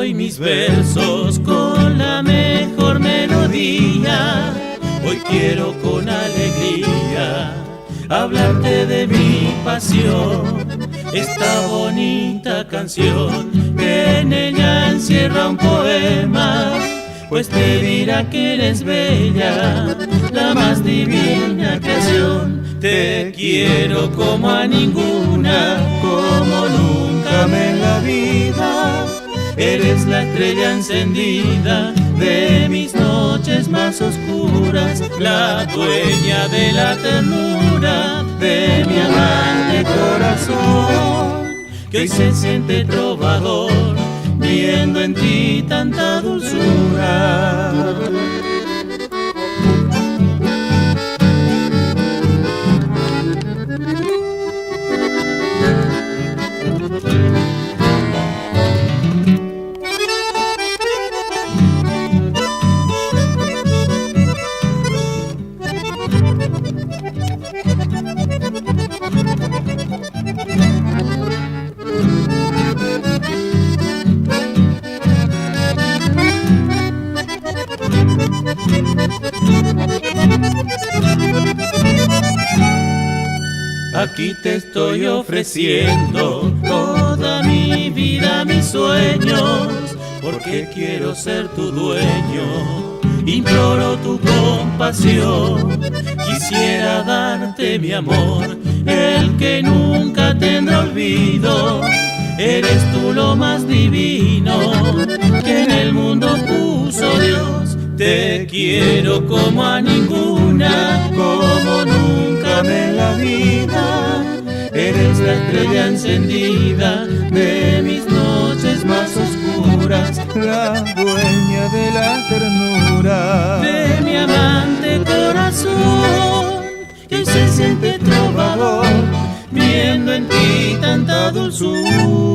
hoy mis versos con la mejor melodía. Hoy quiero con alegría hablarte de mi pasión, esta bonita canción que en ella encierra un poema, pues te dirá que eres bella, la más divina creación. Te quiero como a ninguna, como nunca en la vida. Eres la estrella encendida de mis noches más oscuras, la dueña de la ternura de mi amante corazón, que hoy se siente trovador viendo en ti tanta dulzura. Aquí te estoy ofreciendo toda mi vida, mis sueños, porque quiero ser tu dueño. Imploro tu compasión, quisiera darte mi amor, el que nunca tendrá olvido. Eres tú lo más divino que en el mundo puso Dios. Te quiero como a ninguna, como nunca en la vida. Eres la estrella encendida de mis noches más oscuras, la dueña de la ternura de mi amante corazón, que se siente trovador viendo en ti tanta dulzura.